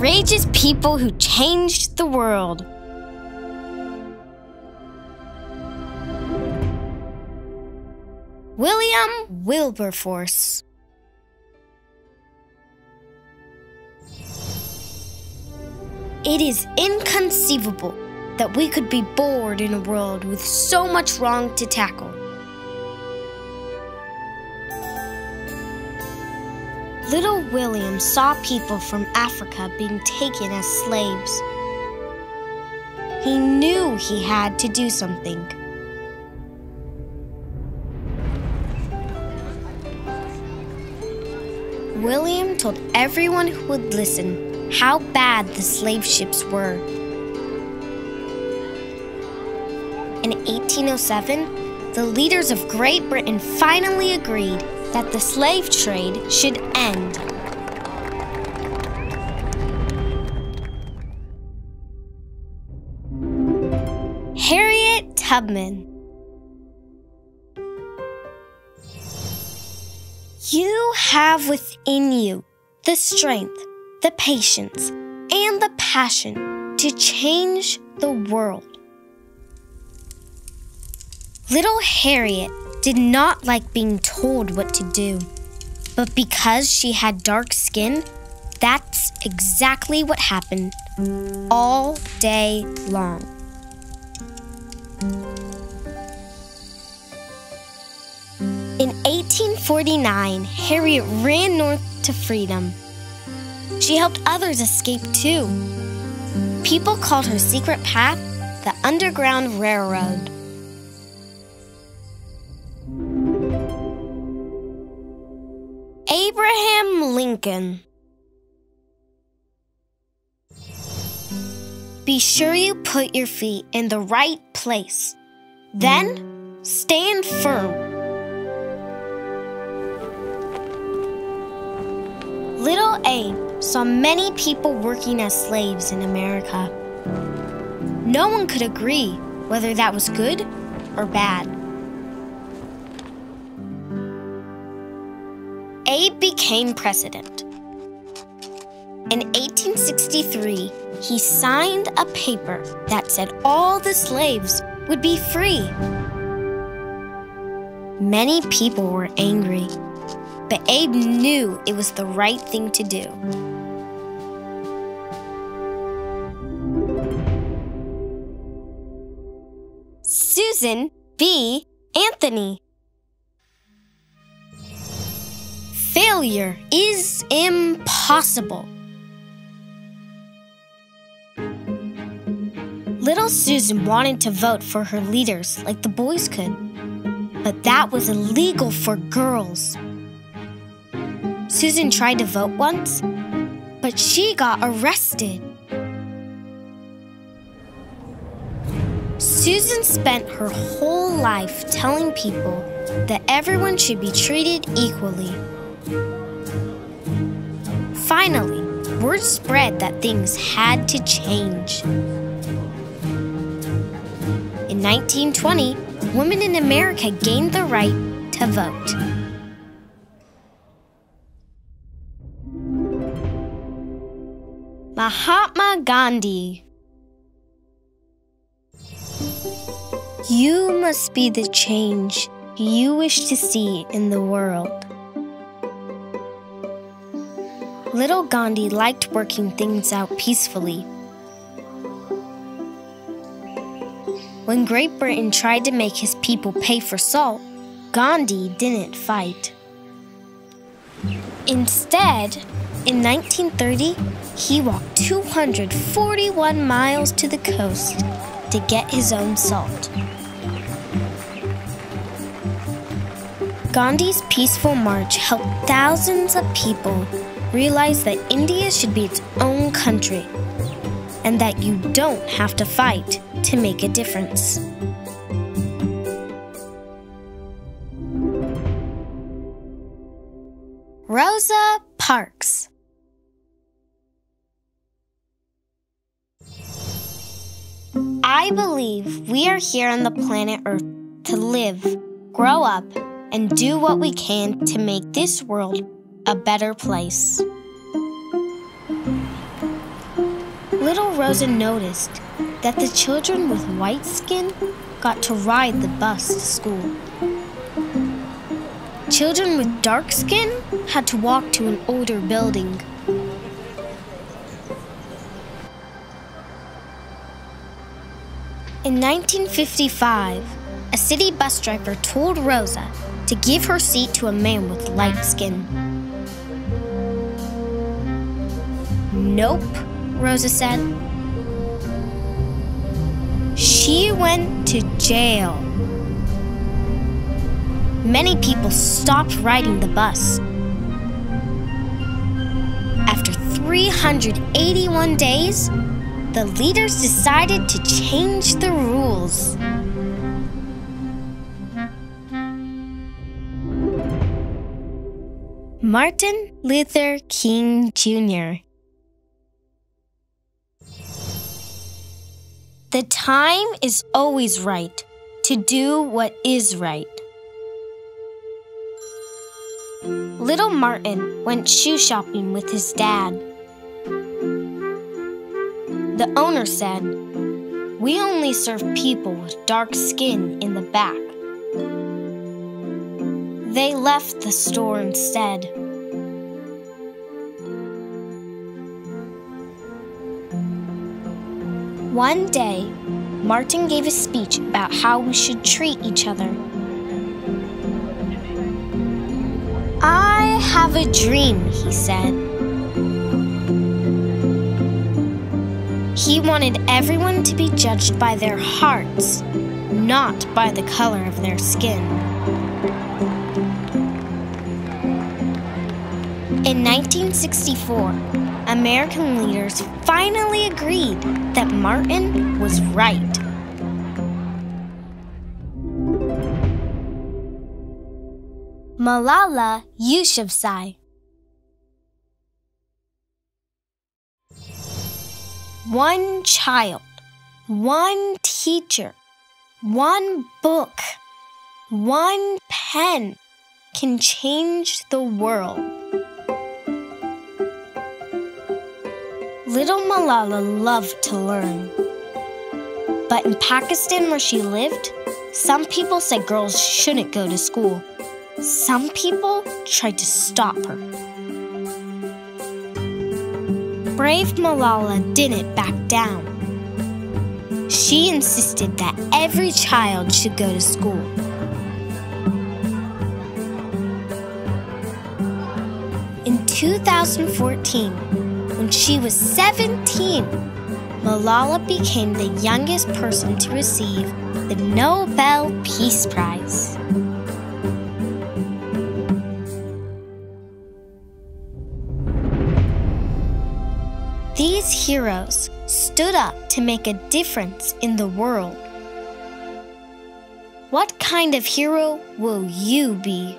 courageous people who changed the world. William Wilberforce. It is inconceivable that we could be bored in a world with so much wrong to tackle. Little William saw people from Africa being taken as slaves. He knew he had to do something. William told everyone who would listen how bad the slave ships were. In 1807, the leaders of Great Britain finally agreed that the slave trade should end. Harriet Tubman. You have within you the strength, the patience, and the passion to change the world. Little Harriet did not like being told what to do, but because she had dark skin, that's exactly what happened all day long. In 1849, Harriet ran north to freedom. She helped others escape too. People called her secret path the Underground Railroad. Abraham Lincoln. Be sure you put your feet in the right place. Then stand firm. Little Abe saw many people working as slaves in America. No one could agree whether that was good or bad. Abe became president. In 1863, he signed a paper that said all the slaves would be free. Many people were angry, but Abe knew it was the right thing to do. Susan B. Anthony. Failure is impossible. Little Susan wanted to vote for her leaders like the boys could, but that was illegal for girls. Susan tried to vote once, but she got arrested. Susan spent her whole life telling people that everyone should be treated equally. Finally, word spread that things had to change. In 1920, women in America gained the right to vote. Mahatma Gandhi. You must be the change you wish to see in the world. Little Gandhi liked working things out peacefully. When Great Britain tried to make his people pay for salt, Gandhi didn't fight. Instead, in 1930, he walked 241 miles to the coast to get his own salt. Gandhi's peaceful march helped thousands of people realize that India should be its own country and that you don't have to fight to make a difference. Rosa Parks. I believe we are here on the planet Earth to live, grow up, and do what we can to make this world a better place. Little Rosa noticed that the children with white skin got to ride the bus to school. Children with dark skin had to walk to an older building. In 1955, a city bus driver told Rosa to give her seat to a man with light skin. "Nope," Rosa said. She went to jail. Many people stopped riding the bus. After 381 days, the leaders decided to change the rules. Martin Luther King Jr. The time is always right to do what is right. Little Martin went shoe shopping with his dad. The owner said, "We only serve people with dark skin in the back." They left the store instead. One day, Martin gave a speech about how we should treat each other. "I have a dream," he said. He wanted everyone to be judged by their hearts, not by the color of their skin. In 1964, American leaders finally agreed that Martin was right. Malala Yousafzai. One child, one teacher, one book, one pen can change the world. Little Malala loved to learn. But in Pakistan, where she lived, some people said girls shouldn't go to school. Some people tried to stop her. Brave Malala didn't back down. She insisted that every child should go to school. In 2014, when she was 17, Malala became the youngest person to receive the Nobel Peace Prize. These heroes stood up to make a difference in the world. What kind of hero will you be?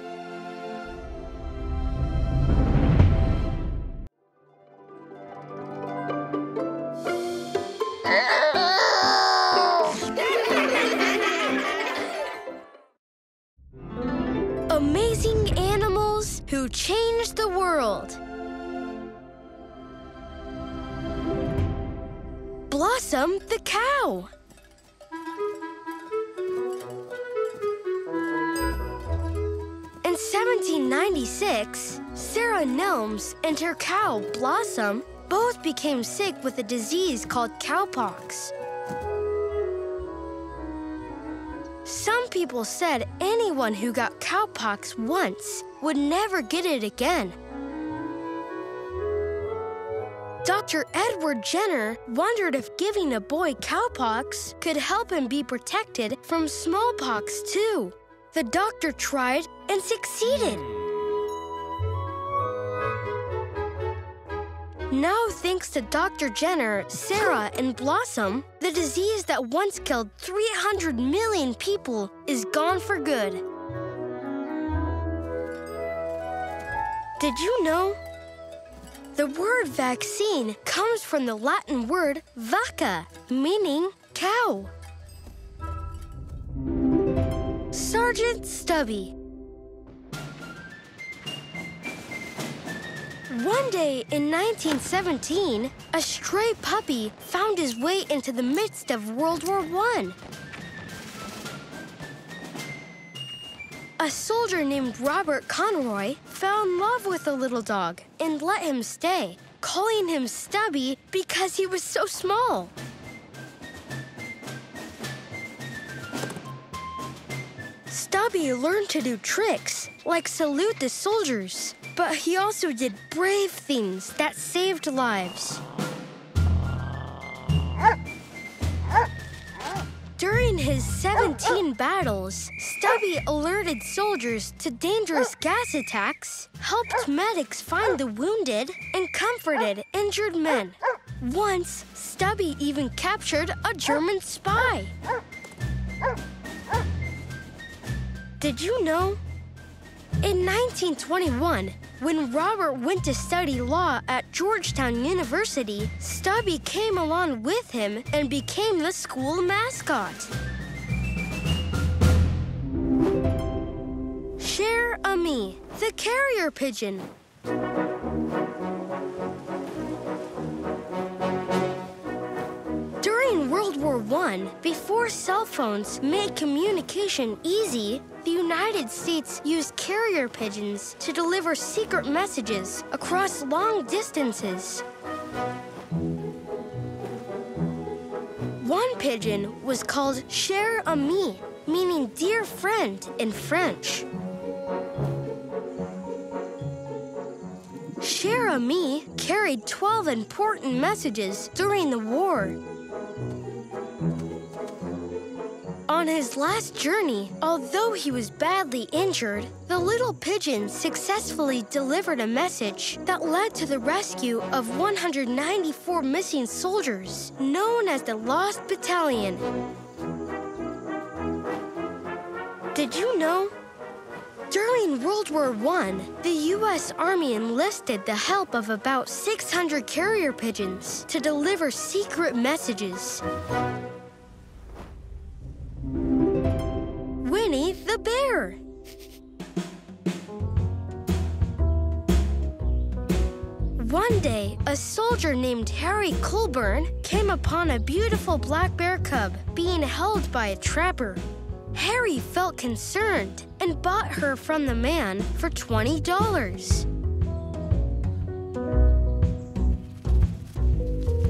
Amazing animals who changed the world. Blossom the cow. In 1796, Sarah Nelms and her cow, Blossom, both became sick with a disease called cowpox. Some people said anyone who got cowpox once would never get it again. Dr. Edward Jenner wondered if giving a boy cowpox could help him be protected from smallpox too. The doctor tried and succeeded. Now, thanks to Dr. Jenner, Sarah, and Blossom, the disease that once killed 300 million people is gone for good. Did you know? The word vaccine comes from the Latin word vacca, meaning cow. Sergeant Stubby. One day in 1917, a stray puppy found his way into the midst of World War I. A soldier named Robert Conroy fell in love with the little dog and let him stay, calling him Stubby because he was so small. Stubby learned to do tricks, like salute the soldiers, but he also did brave things that saved lives. During his 17 battles, Stubby alerted soldiers to dangerous gas attacks, helped medics find the wounded, and comforted injured men. Once, Stubby even captured a German spy. Did you know? In 1921, when Robert went to study law at Georgetown University, Stubby came along with him and became the school mascot. Cher Ami, the carrier pigeon. During World War I, before cell phones made communication easy, the United States used carrier pigeons to deliver secret messages across long distances. One pigeon was called Cher Ami, meaning dear friend in French. Cher Ami carried 12 important messages during the war. On his last journey, although he was badly injured, the little pigeon successfully delivered a message that led to the rescue of 194 missing soldiers, known as the Lost Battalion. Did you know? During World War I, the U.S. Army enlisted the help of about 600 carrier pigeons to deliver secret messages. Winnie the Bear. One day, a soldier named Harry Colburn came upon a beautiful black bear cub being held by a trapper. Harry felt concerned and bought her from the man for $20.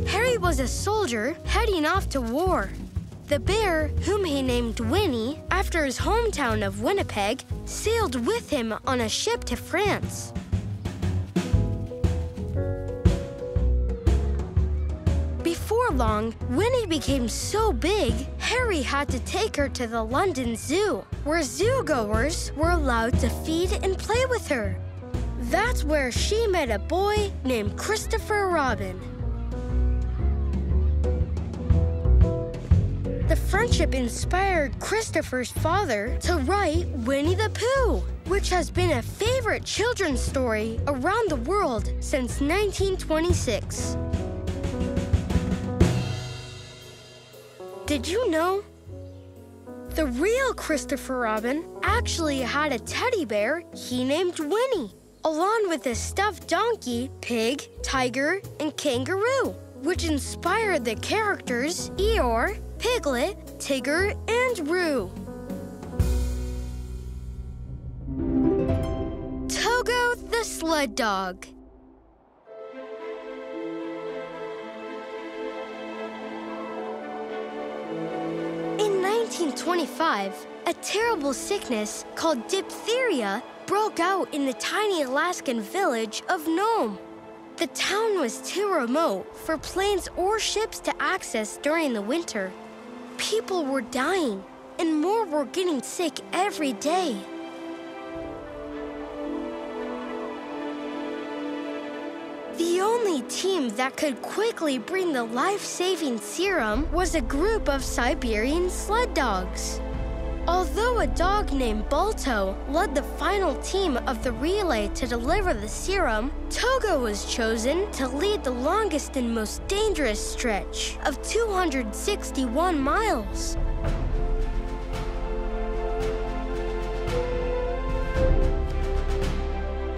Harry was a soldier heading off to war. The bear, whom he named Winnie after his hometown of Winnipeg, sailed with him on a ship to France. Before long, Winnie became so big, Harry had to take her to the London Zoo, where zoogoers were allowed to feed and play with her. That's where she met a boy named Christopher Robin. The friendship inspired Christopher's father to write Winnie the Pooh, which has been a favorite children's story around the world since 1926. Did you know? The real Christopher Robin actually had a teddy bear he named Winnie, along with a stuffed donkey, pig, tiger, and kangaroo, which inspired the characters Eeyore, Piglet, Tigger, and Roo. Togo the Sled Dog. In 1925, a terrible sickness called diphtheria broke out in the tiny Alaskan village of Nome. The town was too remote for planes or ships to access during the winter. People were dying, and more were getting sick every day. The only team that could quickly bring the life-saving serum was a group of Siberian sled dogs. Although a dog named Balto led the final team of the relay to deliver the serum, Togo was chosen to lead the longest and most dangerous stretch of 261 miles.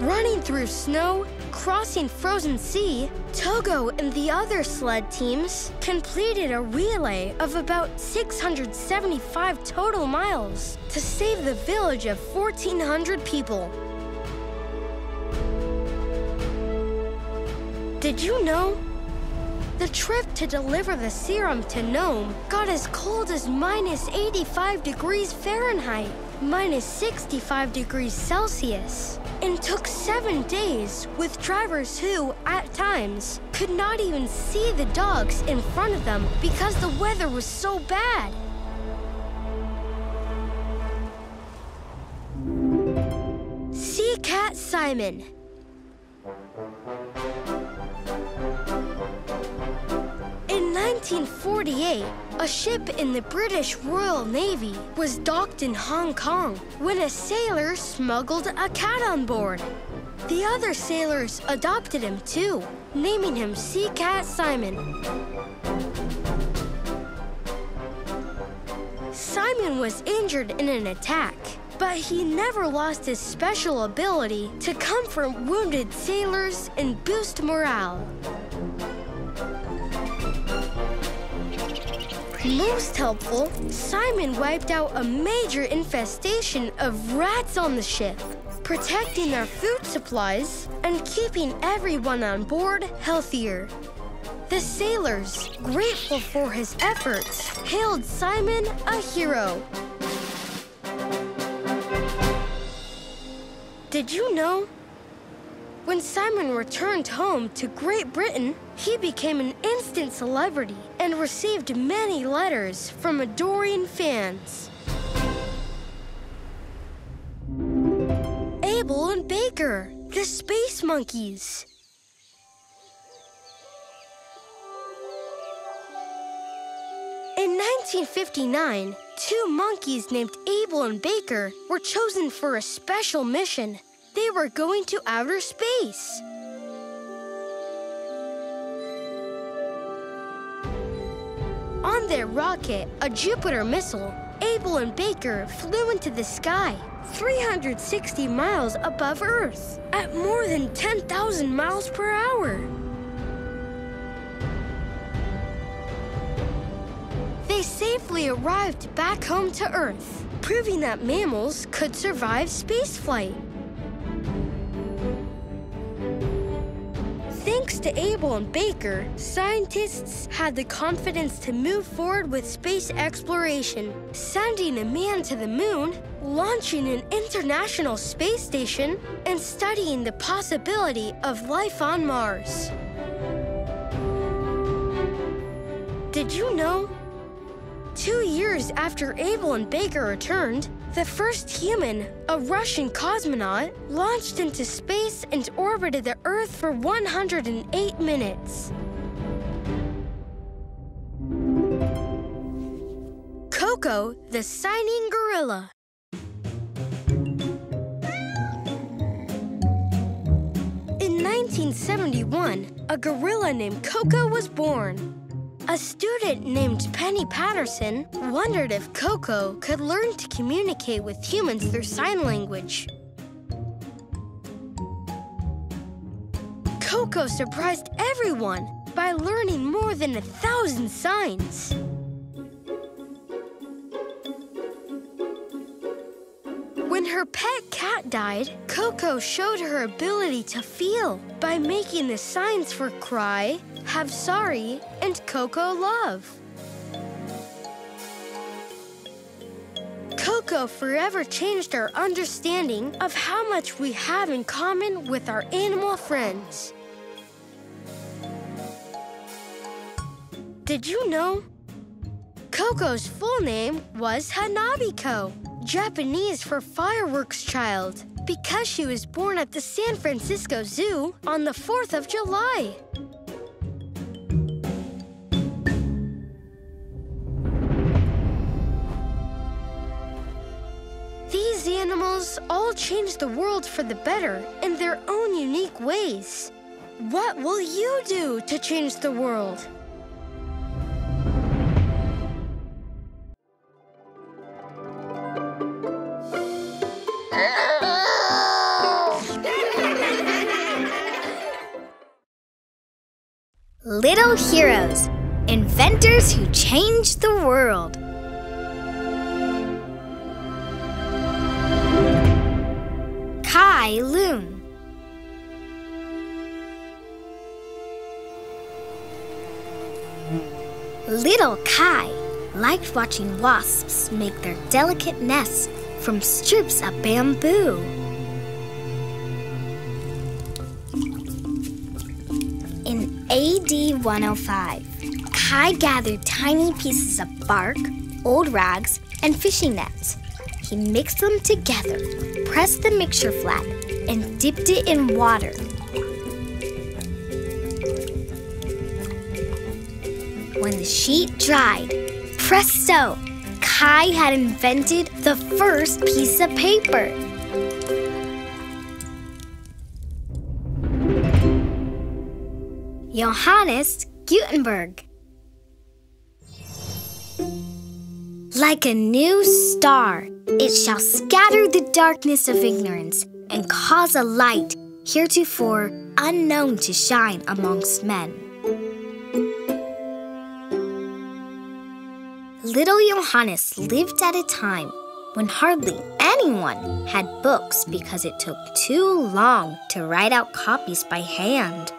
Running through snow, crossing frozen sea, Togo and the other sled teams completed a relay of about 675 total miles to save the village of 1,400 people. Did you know? The trip to deliver the serum to Nome got as cold as minus 85 degrees Fahrenheit, minus 65 degrees Celsius, and took 7 days with drivers who, at times, could not even see the dogs in front of them because the weather was so bad. Sea Cat Simon. In 1948, a ship in the British Royal Navy was docked in Hong Kong when a sailor smuggled a cat on board. The other sailors adopted him too, naming him Sea Cat Simon. Simon was injured in an attack, but he never lost his special ability to comfort wounded sailors and boost morale. Most helpful, Simon wiped out a major infestation of rats on the ship, protecting our food supplies and keeping everyone on board healthier. The sailors, grateful for his efforts, hailed Simon a hero. Did you know? When Simon returned home to Great Britain, he became an instant celebrity and received many letters from adoring fans. Abel and Baker, the space monkeys. In 1959, 2 monkeys named Abel and Baker were chosen for a special mission. They were going to outer space. On their rocket, a Jupiter missile, Abel and Baker flew into the sky, 360 miles above Earth, at more than 10,000 miles per hour. They safely arrived back home to Earth, proving that mammals could survive spaceflight. Thanks to Abel and Baker, scientists had the confidence to move forward with space exploration, sending a man to the moon, launching an international space station, and studying the possibility of life on Mars. Did you know? 2 years after Abel and Baker returned, the first human, a Russian cosmonaut, launched into space and orbited the Earth for 108 minutes. Coco, the signing gorilla. In 1971, a gorilla named Coco was born. A student named Penny Patterson wondered if Coco could learn to communicate with humans through sign language. Coco surprised everyone by learning more than 1,000 signs. When her pet cat died, Coco showed her ability to feel by making the signs for cry, have sorry, and Coco love. Coco forever changed our understanding of how much we have in common with our animal friends. Did you know? Coco's full name was Hanabiko, Japanese for fireworks child, because she was born at the San Francisco Zoo on the 4th of July. These animals all change the world for the better in their own unique ways. What will you do to change the world? Little heroes, inventors who changed the world. Kai Loon. Little Kai liked watching wasps make their delicate nests from strips of bamboo. In AD 105, Kai gathered tiny pieces of bark, old rags, and fishing nets. He mixed them together, pressed the mixture flat, and dipped it in water. When the sheet dried, presto! Kai had invented the first piece of paper. Johannes Gutenberg. Like a new star, it shall scatter the darkness of ignorance and cause a light heretofore unknown to shine amongst men. Little Johannes lived at a time when hardly anyone had books because it took too long to write out copies by hand.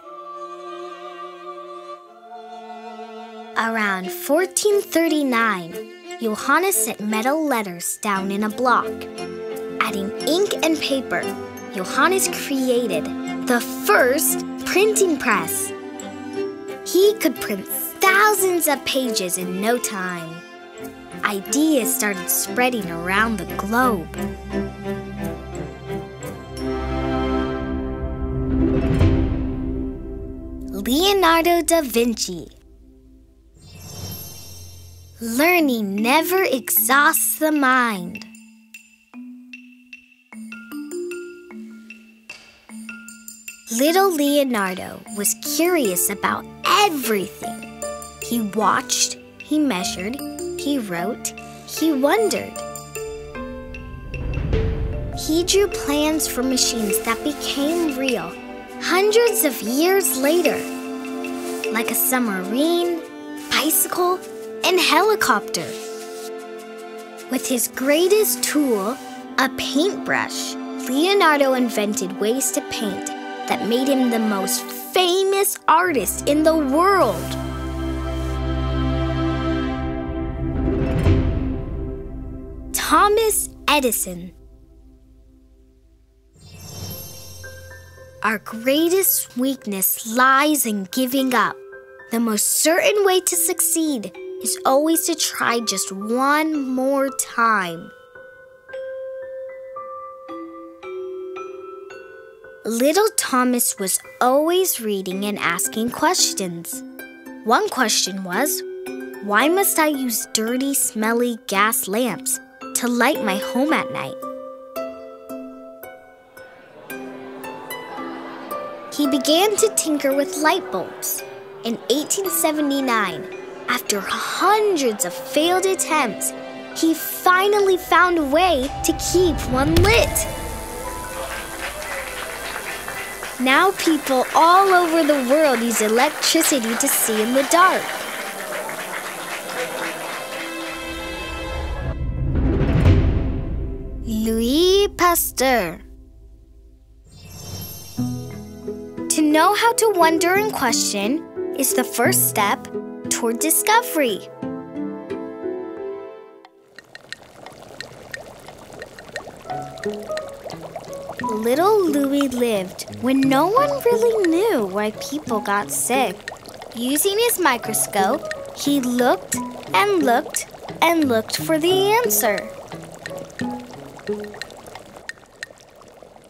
Around 1439, Johannes set metal letters down in a block. Adding ink and paper, Johannes created the first printing press. He could print thousands of pages in no time. Ideas started spreading around the globe. Leonardo da Vinci. Learning never exhausts the mind. Little Leonardo was curious about everything. He watched, he measured, he wrote, he wondered. He drew plans for machines that became real hundreds of years later, like a submarine, bicycle, and helicopter. With his greatest tool, a paintbrush, Leonardo invented ways to paint that made him the most famous artist in the world. Thomas Edison. Our greatest weakness lies in giving up. The most certain way to succeed is always to try just one more time. Little Thomas was always reading and asking questions. One question was, why must I use dirty, smelly gas lamps to light my home at night? He began to tinker with light bulbs. In 1879, after hundreds of failed attempts, he finally found a way to keep one lit. Now people all over the world use electricity to see in the dark. Louis Pasteur. To know how to wonder and question is the first step toward discovery. Little Louis lived when no one really knew why people got sick. Using his microscope, he looked and looked and looked for the answer.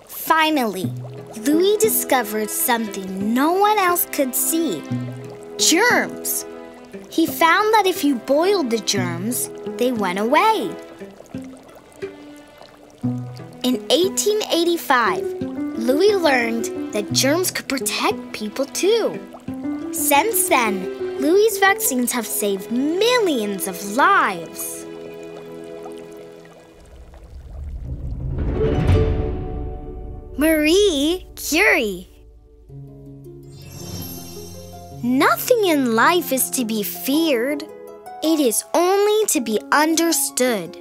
Finally, Louis discovered something no one else could see: germs. He found that if you boiled the germs, they went away. In 1885, Louis learned that germs could protect people too. Since then, Louis' vaccines have saved millions of lives. Marie Curie. Nothing in life is to be feared. It is only to be understood.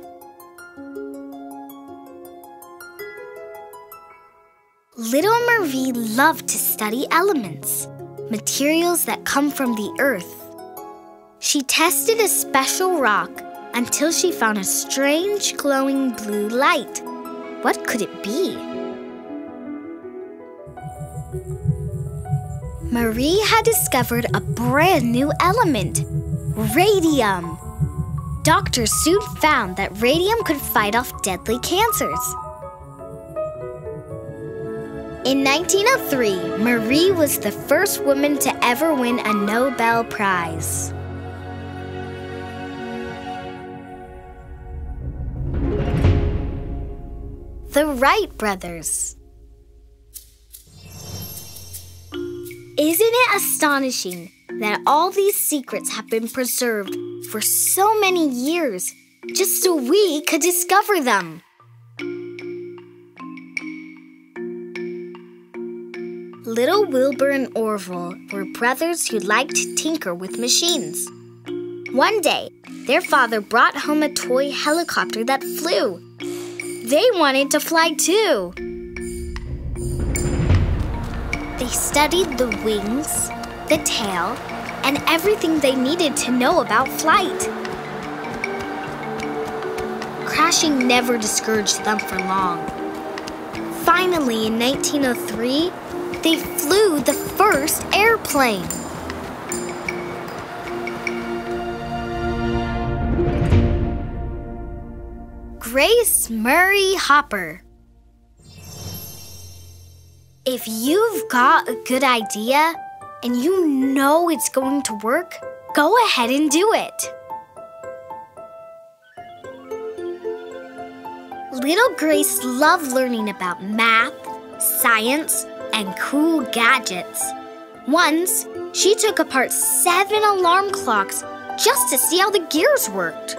Little Marie loved to study elements, materials that come from the earth. She tested a special rock until she found a strange glowing blue light. What could it be? Marie had discovered a brand new element, radium. Doctors soon found that radium could fight off deadly cancers. In 1903, Marie was the first woman to ever win a Nobel Prize. The Wright brothers. Isn't it astonishing that all these secrets have been preserved for so many years just so we could discover them? Little Wilbur and Orville were brothers who liked to tinker with machines. One day, their father brought home a toy helicopter that flew. They wanted to fly too. They studied the wings, the tail, and everything they needed to know about flight. Crashing never discouraged them for long. Finally, in 1903, they flew the first airplane. Grace Murray Hopper. If you've got a good idea and you know it's going to work, go ahead and do it. Little Grace loved learning about math, science, and cool gadgets. Once, she took apart 7 alarm clocks just to see how the gears worked.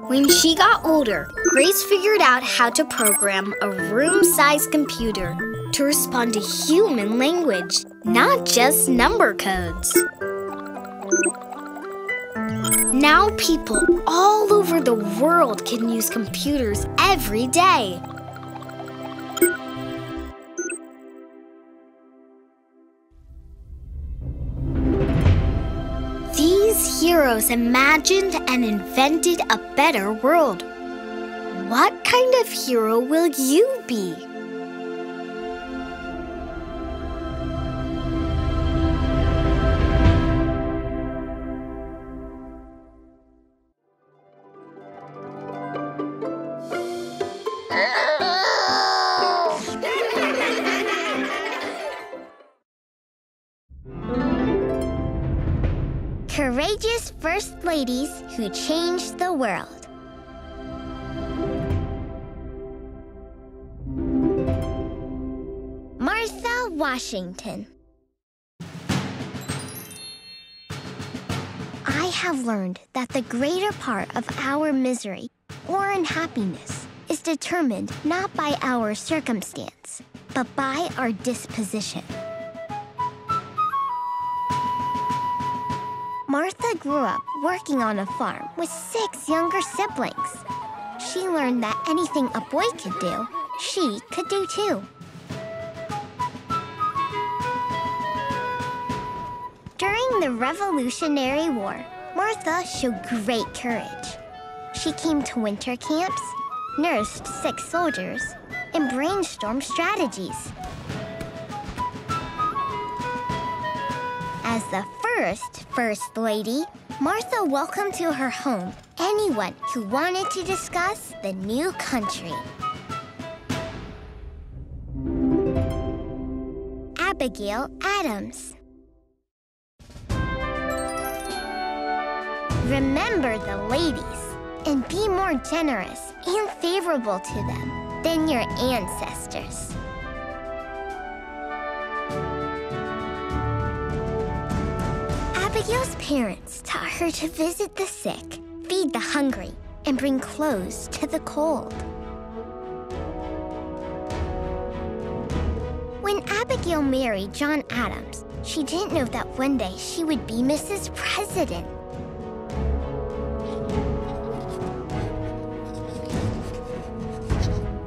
When she got older, Grace figured out how to program a room-sized computer to respond to human language, not just number codes. Now people all over the world can use computers every day. These heroes imagined and invented a better world. What kind of hero will you be? Courageous First Ladies Who Changed the World. Martha Washington. I have learned that the greater part of our misery or unhappiness is determined not by our circumstance, but by our disposition. Martha grew up working on a farm with 6 younger siblings. She learned that anything a boy could do, she could do too. During the Revolutionary War, Martha showed great courage. She came to winter camps, nursed sick soldiers, and brainstormed strategies. As the First Lady, Martha welcomed to her home anyone who wanted to discuss the new country. Abigail Adams. Remember the ladies and be more generous and favorable to them than your ancestors. Abigail's parents taught her to visit the sick, feed the hungry, and bring clothes to the cold. When Abigail married John Adams, she didn't know that one day she would be Mrs. President.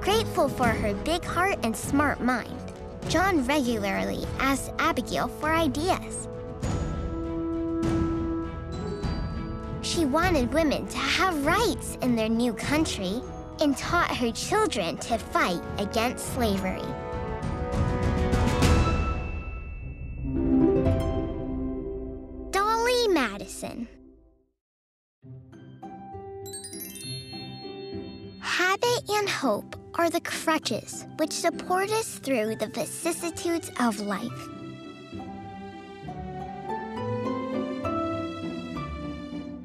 Grateful for her big heart and smart mind, John regularly asked Abigail for ideas. She wanted women to have rights in their new country and taught her children to fight against slavery. Dolly Madison. Habit and hope are the crutches which support us through the vicissitudes of life.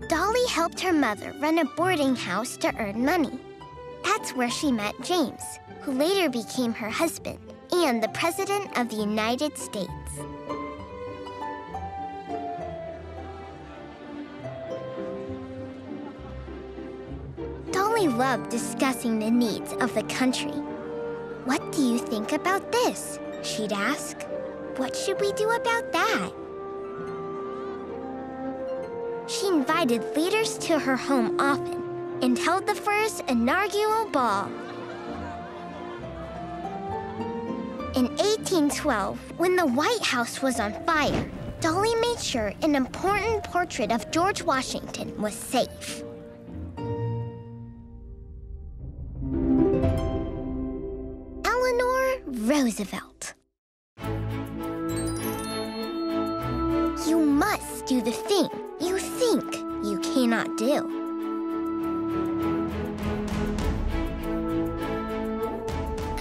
Dolly helped her mother run a boarding house to earn money. That's where she met James, who later became her husband and the President of the United States. Dolly loved discussing the needs of the country. "What do you think about this?" she'd ask. "What should we do about that?" She invited leaders to her home often and held the first inaugural ball. In 1812, when the White House was on fire, Dolly made sure an important portrait of George Washington was safe. Eleanor Roosevelt. You must do the thing you think you cannot do.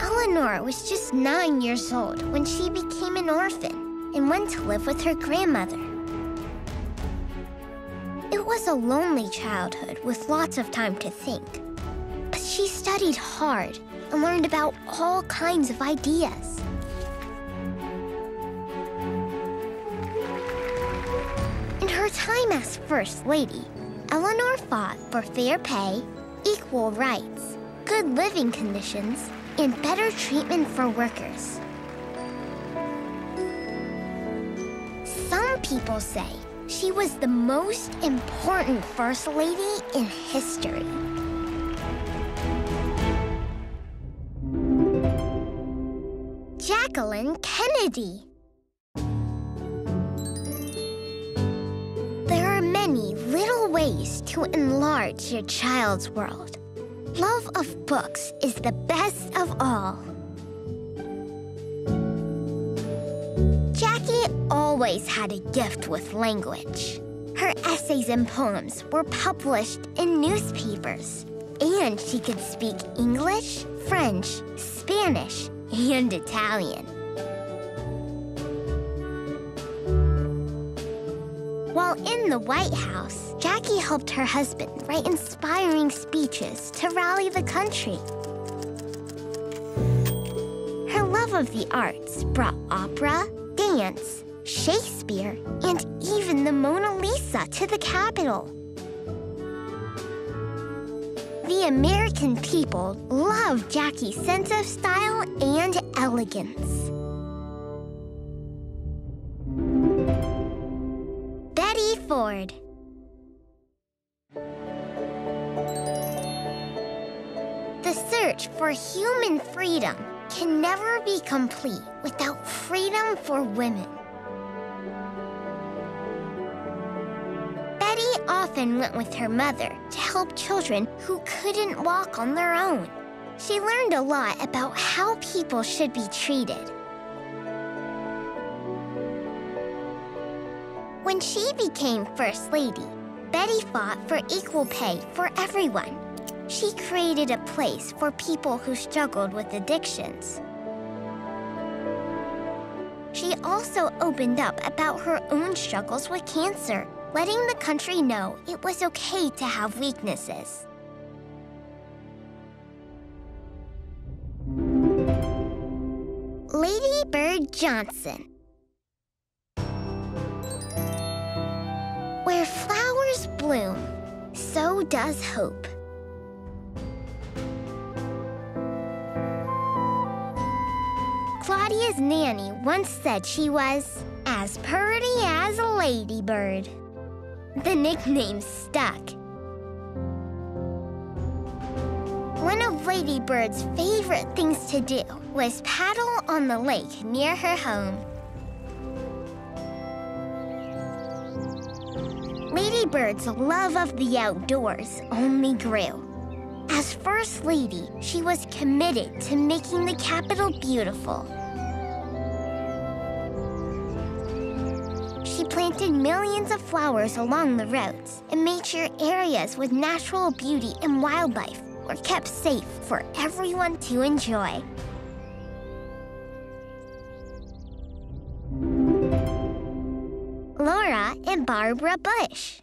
Eleanor was just 9 years old when she became an orphan and went to live with her grandmother. It was a lonely childhood with lots of time to think, but she studied hard and learned about all kinds of ideas. In her time as First Lady, Eleanor fought for fair pay, equal rights, good living conditions, and better treatment for workers. Some people say she was the most important First Lady in history. Jacqueline Kennedy. There are many little ways to enlarge your child's world. Love of books is the best of all. Jackie always had a gift with language. Her essays and poems were published in newspapers, and she could speak English, French, Spanish, and Italian. While in the White House, Jackie helped her husband write inspiring speeches to rally the country. Her love of the arts brought opera, dance, Shakespeare, and even the Mona Lisa to the Capitol. The American people loved Jackie's sense of style and elegance. Betty Ford. The search for human freedom can never be complete without freedom for women. Betty often went with her mother to help children who couldn't walk on their own. She learned a lot about how people should be treated. When she became First Lady, Betty fought for equal pay for everyone. She created a place for people who struggled with addictions. She also opened up about her own struggles with cancer, letting the country know it was okay to have weaknesses. Lady Bird Johnson. Where flowers bloom, so does hope. Claudia's nanny once said she was as purty as a ladybird. The nickname stuck. One of Lady Bird's favorite things to do was paddle on the lake near her home. Lady Bird's love of the outdoors only grew. As First Lady, she was committed to making the capital beautiful. She planted millions of flowers along the roads and made sure areas with natural beauty and wildlife were kept safe for everyone to enjoy. Laura and Barbara Bush.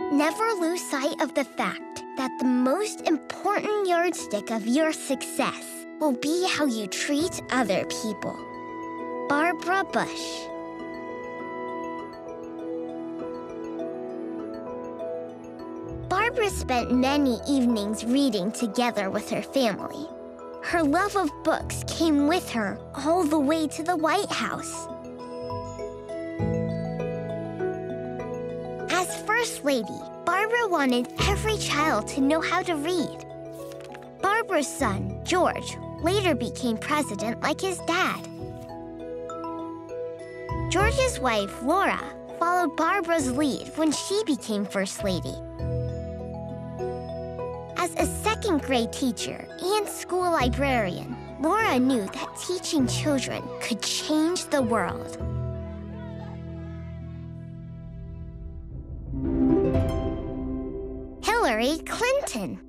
Never lose sight of the fact that the most important yardstick of your success will be how you treat other people. Barbara Bush. Barbara spent many evenings reading together with her family. Her love of books came with her all the way to the White House. As First Lady, Barbara wanted every child to know how to read. Barbara's son, George, later became president like his dad. George's wife, Laura, followed Barbara's lead when she became First Lady. As a second-grade teacher and school librarian, Laura knew that teaching children could change the world. Hillary Clinton.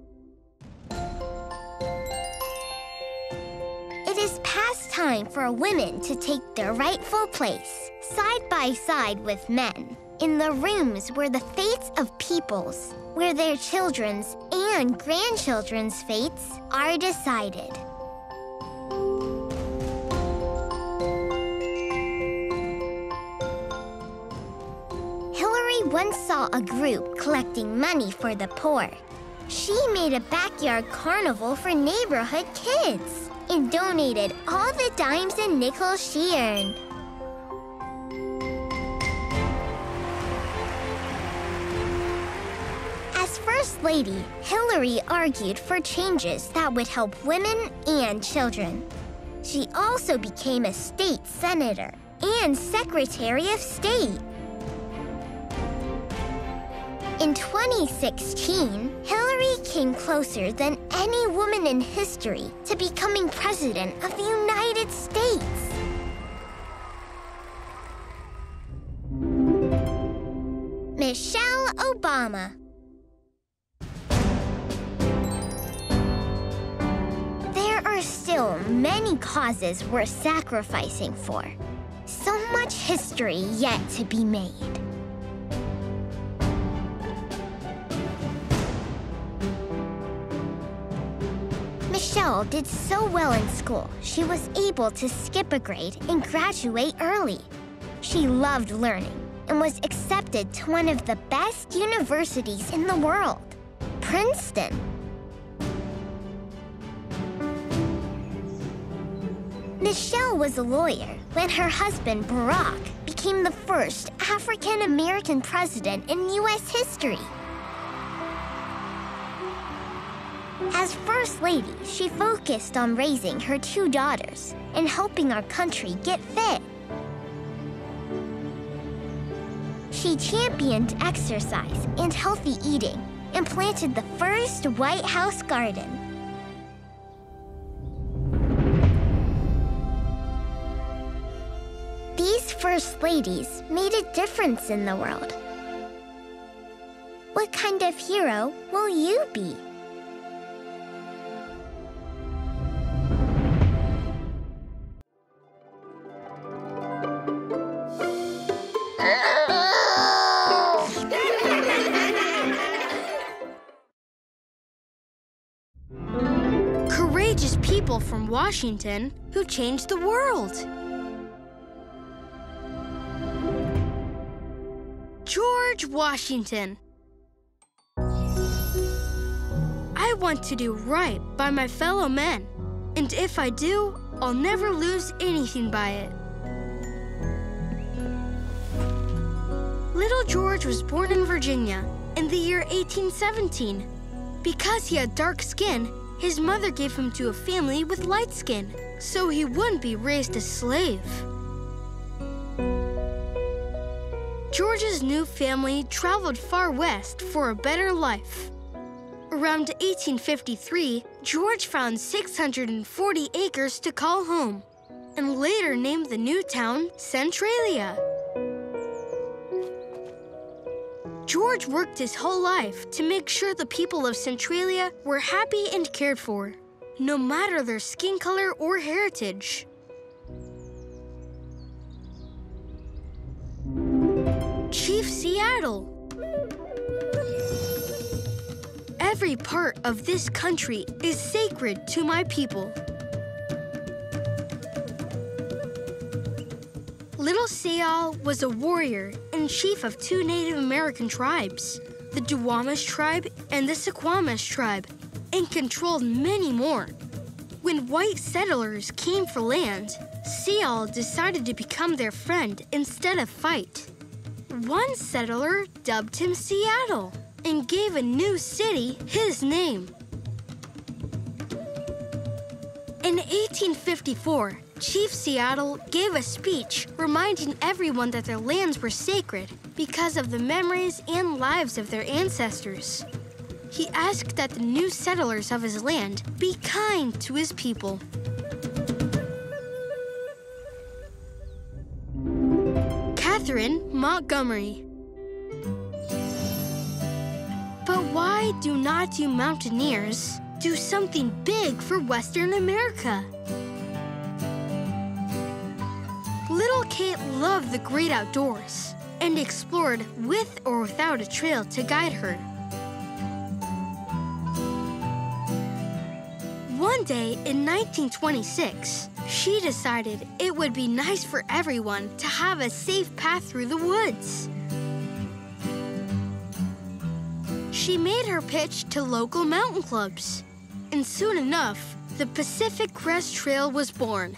It is past time for women to take their rightful place, side by side with men, in the rooms where the fates of peoples, where their children's and grandchildren's fates are decided. Hillary once saw a group collecting money for the poor. She made a backyard carnival for neighborhood kids and donated all the dimes and nickels she earned. As First Lady, Hillary argued for changes that would help women and children. She also became a state senator and Secretary of State. In 2016, Hillary came closer than any woman in history to becoming President of the United States. Michelle Obama. There are still many causes worth sacrificing for. So much history yet to be made. Michelle did so well in school, she was able to skip a grade and graduate early. She loved learning and was accepted to one of the best universities in the world, Princeton. Michelle was a lawyer when her husband, Barack, became the first African-American president in U.S. history. As First Lady, she focused on raising her two daughters and helping our country get fit. She championed exercise and healthy eating and planted the first White House garden. These First Ladies made a difference in the world. What kind of hero will you be? Courageous people from Washington who changed the world. George Washington. I want to do right by my fellow men. And if I do, I'll never lose anything by it. Little George was born in Virginia in the year 1817. Because he had dark skin, his mother gave him to a family with light skin, so he wouldn't be raised a slave. George's new family traveled far west for a better life. Around 1853, George found 640 acres to call home, and later named the new town Centralia. George worked his whole life to make sure the people of Centralia were happy and cared for, no matter their skin color or heritage. Chief Seattle. Every part of this country is sacred to my people. Little Seattle was a warrior and chief of two Native American tribes, the Duwamish tribe and the Suquamish tribe, and controlled many more. When white settlers came for land, Seattle decided to become their friend instead of fight. One settler dubbed him Seattle and gave a new city his name. In 1854, Chief Seattle gave a speech reminding everyone that their lands were sacred because of the memories and lives of their ancestors. He asked that the new settlers of his land be kind to his people. Catherine Montgomery. But why do not you mountaineers do something big for Western America? Little Kate loved the great outdoors and explored with or without a trail to guide her. One day in 1926, she decided it would be nice for everyone to have a safe path through the woods. She made her pitch to local mountain clubs, and soon enough, the Pacific Crest Trail was born.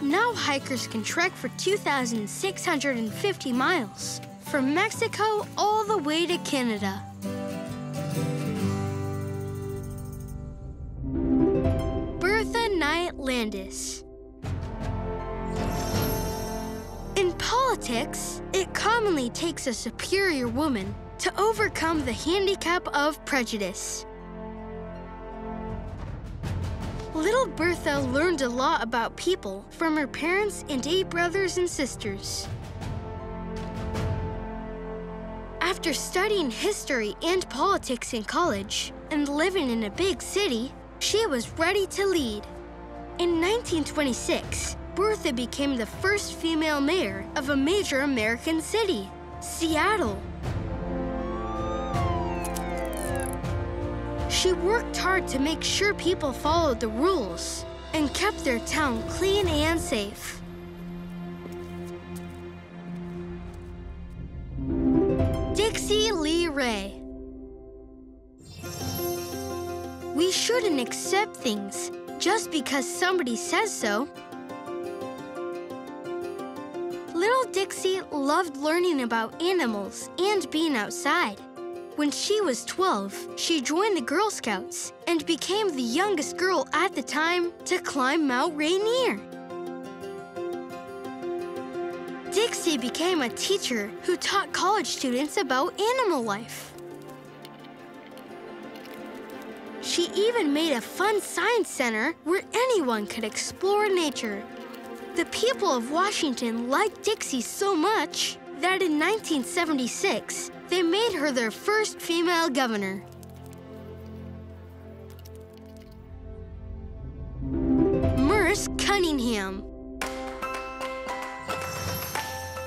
Now hikers can trek for 2,650 miles, from Mexico all the way to Canada. Bertha Knight Landis. In politics, it commonly takes a superior woman to overcome the handicap of prejudice. Little Bertha learned a lot about people from her parents and 8 brothers and sisters. After studying history and politics in college and living in a big city, she was ready to lead. In 1926, Bertha became the first female mayor of a major American city, Seattle. She worked hard to make sure people followed the rules and kept their town clean and safe. Dixie Lee Ray. We shouldn't accept things just because somebody says so. Little Dixie loved learning about animals and being outside. When she was 12, she joined the Girl Scouts and became the youngest girl at the time to climb Mount Rainier. Dixie became a teacher who taught college students about animal life. She even made a fun science center where anyone could explore nature. The people of Washington liked Dixie so much that in 1976, they made her their first female governor. Merce Cunningham.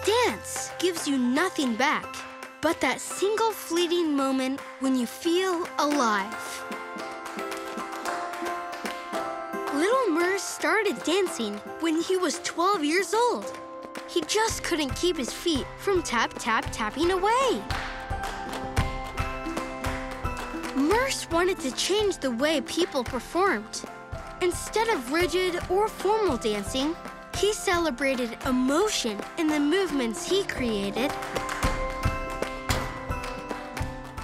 Dance gives you nothing back but that single fleeting moment when you feel alive. Little Merce started dancing when he was 12 years old. He just couldn't keep his feet from tap-tap-tapping away. Merce first wanted to change the way people performed. Instead of rigid or formal dancing, he celebrated emotion in the movements he created.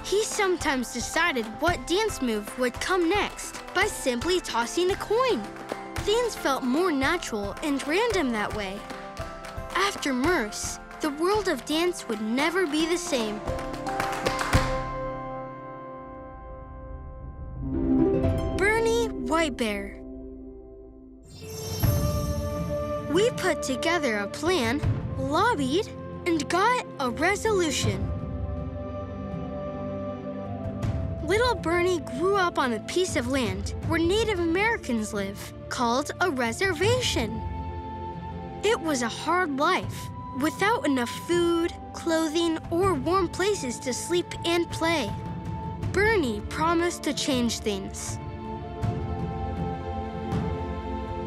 He sometimes decided what dance move would come next by simply tossing a coin. Things felt more natural and random that way. After Merce, the world of dance would never be the same. Bernie White Bear. We put together a plan, lobbied, and got a resolution. Little Bernie grew up on a piece of land where Native Americans live, called a reservation. It was a hard life, without enough food, clothing, or warm places to sleep and play. Bernie promised to change things.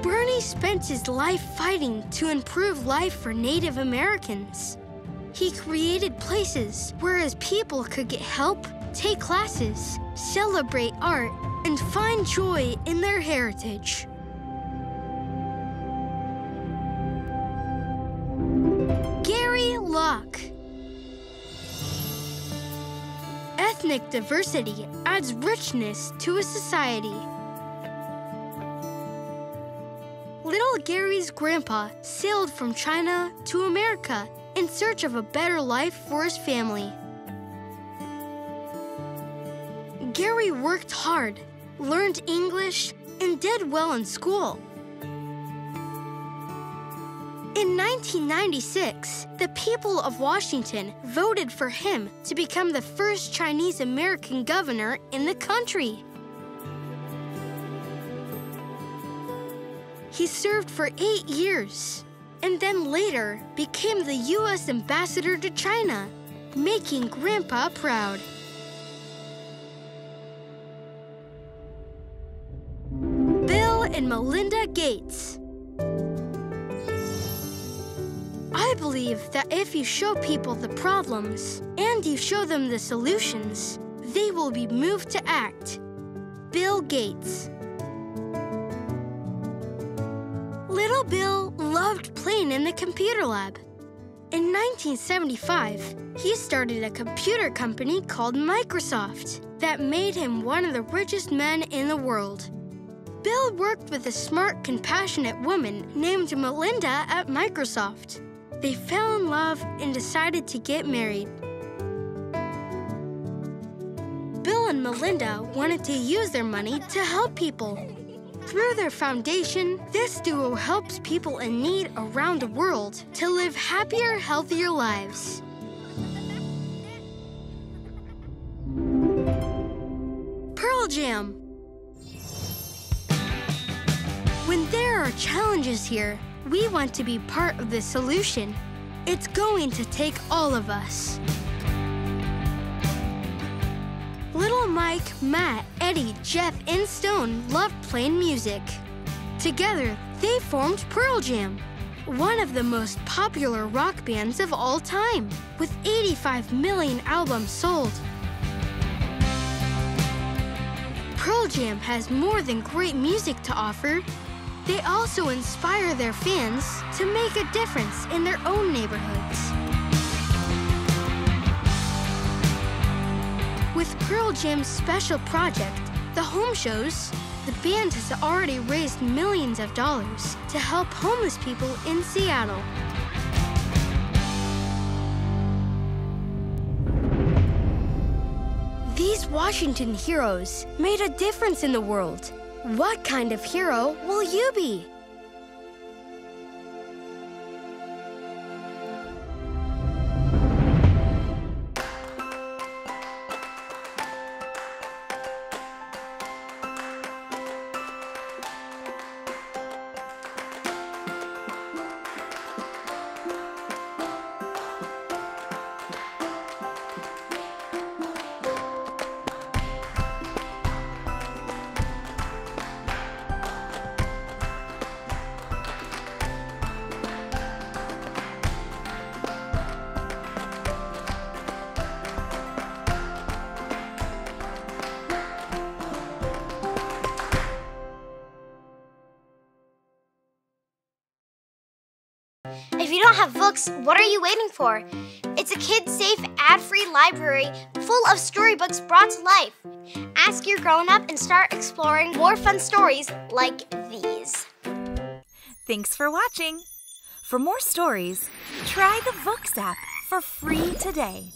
Bernie spent his life fighting to improve life for Native Americans. He created places where his people could get help, take classes, celebrate art, and find joy in their heritage. Gary Locke. Ethnic diversity adds richness to a society. Little Gary's grandpa sailed from China to America in search of a better life for his family. Gary worked hard, learned English, and did well in school. In 1996, the people of Washington voted for him to become the first Chinese-American governor in the country. He served for 8 years, and then later became the U.S. ambassador to China, making Grandpa proud. Bill and Melinda Gates. I believe that if you show people the problems and you show them the solutions, they will be moved to act. Bill Gates. Little Bill loved playing in the computer lab. In 1975, he started a computer company called Microsoft that made him one of the richest men in the world. Bill worked with a smart, compassionate woman named Melinda at Microsoft. They fell in love and decided to get married. Bill and Melinda wanted to use their money to help people. Through their foundation, this duo helps people in need around the world to live happier, healthier lives. Pearl Jam. When there are challenges here, we want to be part of the solution. It's going to take all of us. Little Mike, Matt, Eddie, Jeff, and Stone loved playing music. Together, they formed Pearl Jam, one of the most popular rock bands of all time, with 85 million albums sold. Pearl Jam has more than great music to offer. They also inspire their fans to make a difference in their own neighborhoods. With Pearl Jam's special project, The Home Shows, the band has already raised millions of dollars to help homeless people in Seattle. These Washington heroes made a difference in the world. What kind of hero will you be? If you don't have Vooks, what are you waiting for? It's a kid-safe, ad-free library full of storybooks brought to life. Ask your grown-up and start exploring more fun stories like these. Thanks for watching. For more stories, try the Vooks app for free today.